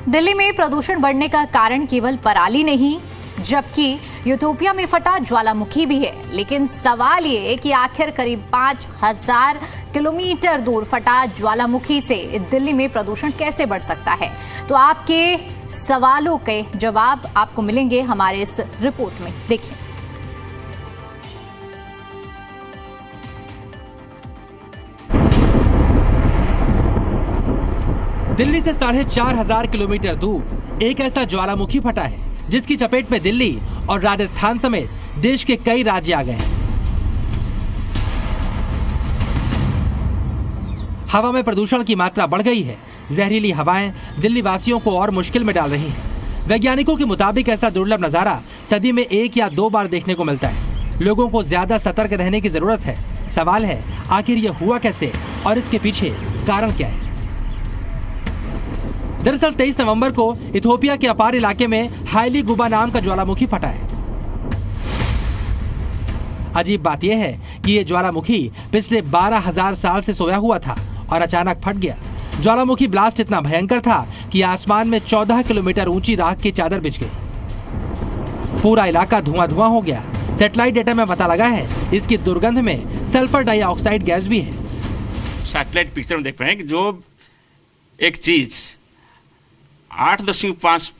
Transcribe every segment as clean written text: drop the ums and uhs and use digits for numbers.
दिल्ली में प्रदूषण बढ़ने का कारण केवल पराली नहीं, जबकि यूथोपिया में फटा ज्वालामुखी भी है। लेकिन सवाल ये है कि आखिर करीब 5000 किलोमीटर दूर फटा ज्वालामुखी से दिल्ली में प्रदूषण कैसे बढ़ सकता है? तो आपके सवालों के जवाब आपको मिलेंगे हमारे इस रिपोर्ट में। देखिए, दिल्ली से 4500 किलोमीटर दूर एक ऐसा ज्वालामुखी फटा है जिसकी चपेट में दिल्ली और राजस्थान समेत देश के कई राज्य आ गए हैं। हवा में प्रदूषण की मात्रा बढ़ गई है। जहरीली हवाएं दिल्ली वासियों को और मुश्किल में डाल रही हैं। वैज्ञानिकों के मुताबिक ऐसा दुर्लभ नजारा सदी में 1 या 2 बार देखने को मिलता है। लोगों को ज्यादा सतर्क रहने की जरूरत है। सवाल है, आखिर ये हुआ कैसे और इसके पीछे कारण क्या है? दरअसल 23 नवंबर को इथोपिया के अपार इलाके में हाइली गुबा नाम का ज्वालामुखी फटा है। अजीब बात यह है कि यह ज्वालामुखी पिछले 12000 साल से सोया हुआ था और अचानक फट गया। ज्वालामुखी ब्लास्ट इतना भयंकर था कि आसमान में 14 किलोमीटर ऊंची राख की चादर बिछ गई। पूरा इलाका धुआं हो गया। सैटेलाइट डेटा में पता लगा है इसकी दुर्गंध में सल्फर डाइऑक्साइड गैस भी है। सैटेलाइट पिक्चर में देख रहे हैं कि जो एक चीज 8.5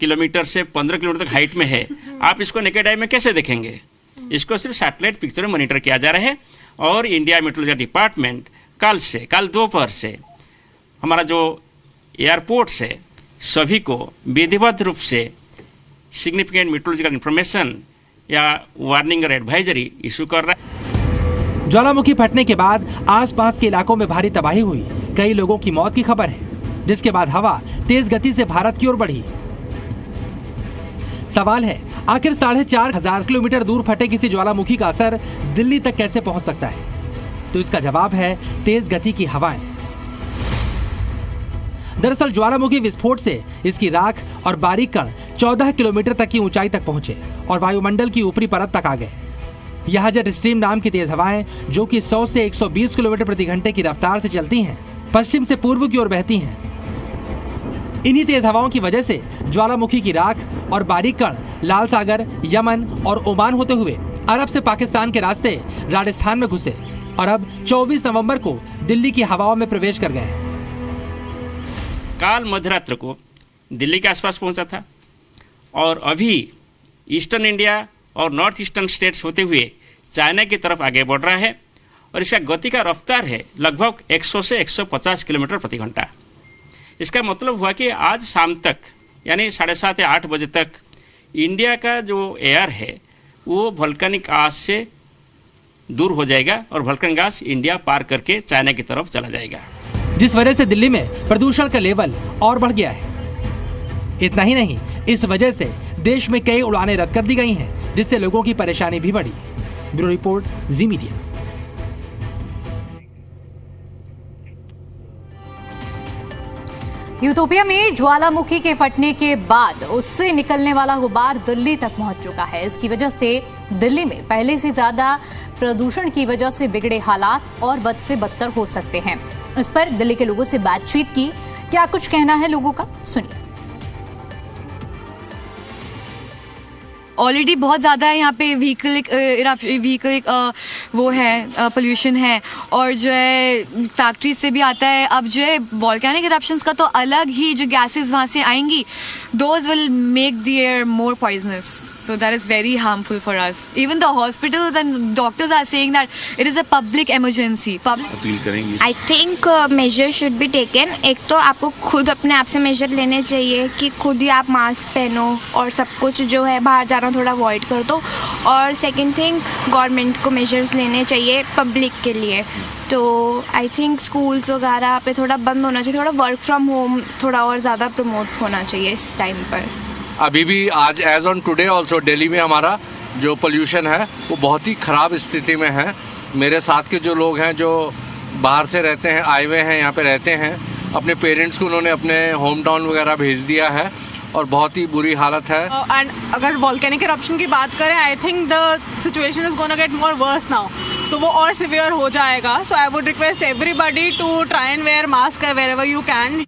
किलोमीटर से 15 किलोमीटर तक हाइट में है, आप इसको नेकेड आई में कैसे देखेंगे? इसको सिर्फ सैटेलाइट पिक्चर में मॉनिटर किया जा रहा है। और इंडिया मेट्रोलॉजी डिपार्टमेंट कल दोपहर से हमारा जो एयरपोर्ट से सभी को विधिवत रूप से सिग्निफिकेंट मेट्रोलॉजिकल इंफॉर्मेशन या वार्निंग और एडवाइजरी इशू कर रहा है। ज्वालामुखी फटने के बाद आसपास के इलाकों में भारी तबाही हुई। कई लोगों की मौत की खबर है, जिसके बाद हवा तेज गति से भारत की ओर बढ़ी। सवाल है, आखिर 4500 किलोमीटर दूर फटे किसी ज्वालामुखी का असर दिल्ली तक कैसे पहुंच सकता है? तो इसका जवाब है तेज गति की हवाएं। दरअसल ज्वालामुखी विस्फोट से इसकी राख और बारीक कण 14 किलोमीटर तक की ऊंचाई तक पहुंचे और वायुमंडल की ऊपरी परत तक आ गए। यह जेट स्ट्रीम नाम की तेज हवाएं, जो कि 100 से 120 किलोमीटर प्रति घंटे की रफ्तार से चलती हैं, पश्चिम से पूर्व की ओर बहती हैं। इन्हीं तेज हवाओं की वजह से ज्वालामुखी की राख और बारीक कण लाल सागर, यमन और ओमान होते हुए अरब से पाकिस्तान के रास्ते राजस्थान में घुसे और अब 24 नवंबर को दिल्ली की हवाओं में प्रवेश कर गए। काल मध्यरात्र को दिल्ली के आसपास पहुंचा था और अभी ईस्टर्न इंडिया और नॉर्थ ईस्टर्न स्टेट्स होते हुए चाइना की तरफ आगे बढ़ रहा है और इसका गति का रफ्तार है लगभग 100 से 150 किलोमीटर प्रति घंटा। इसका मतलब हुआ कि आज शाम तक यानी 7:30 या 8 बजे तक इंडिया का जो एयर है वो वोल्केनिक आस से दूर हो जाएगा और वोल्केनिक आस इंडिया पार करके चाइना की तरफ चला जाएगा, जिस वजह से दिल्ली में प्रदूषण का लेवल और बढ़ गया है। इतना ही नहीं, इस वजह से देश में कई उड़ानें रद्द कर दी गई हैं, जिससे लोगों की परेशानी भी बढ़ी। ब्यूरो रिपोर्ट, जी मीडिया। यूथोपिया में ज्वालामुखी के फटने के बाद उससे निकलने वाला गुबार दिल्ली तक पहुंच चुका है। इसकी वजह से दिल्ली में पहले से ज्यादा प्रदूषण की वजह से बिगड़े हालात और बद से बदतर हो सकते हैं। इस पर दिल्ली के लोगों से बातचीत की। क्या कुछ कहना है लोगों का, सुनिए। ऑलरेडी बहुत ज़्यादा है यहाँ पे व्हीकल वो है, पोल्यूशन है और जो है फैक्ट्री से भी आता है। अब जो है वॉल्केनिक इरप्शंस का तो अलग ही जो गैसेस वहाँ से आएंगी, those will make the air more poisonous, so that is very harmful for us. Even the hospitals and doctors are saying that it is a public emergency. Appeal करेंगे। I think major should be taken. एक तो आपको खुद अपने आप से major लेने चाहिए कि खुद ही आप मास्क पहनो और सब कुछ जो है बाहर जाना थोड़ा अवॉइड कर दो। और सेकंड थिंग, गवर्नमेंट को मेजर्स लेने चाहिए पब्लिक के लिए। तो आई थिंक स्कूल्स वगैरह पे थोड़ा बंद होना चाहिए, थोड़ा वर्क फ्रॉम होम थोड़ा और ज़्यादा प्रमोट होना चाहिए इस टाइम पर। अभी भी आज as on today also Delhi में हमारा जो पोल्यूशन है वो बहुत ही ख़राब स्थिति में है। मेरे साथ के जो लोग हैं जो बाहर से रहते हैं, आए हुए हैं, यहाँ पे रहते हैं, अपने पेरेंट्स को उन्होंने अपने होम टाउन वगैरह भेज दिया है और बहुत ही बुरी हालत है। एंड अगर वॉल्केनिक इरप्शन की बात करें, I think the situation is gonna get more worse now, so वो और सिवियर हो जाएगा। So I would request everybody to try and wear mask wherever you can.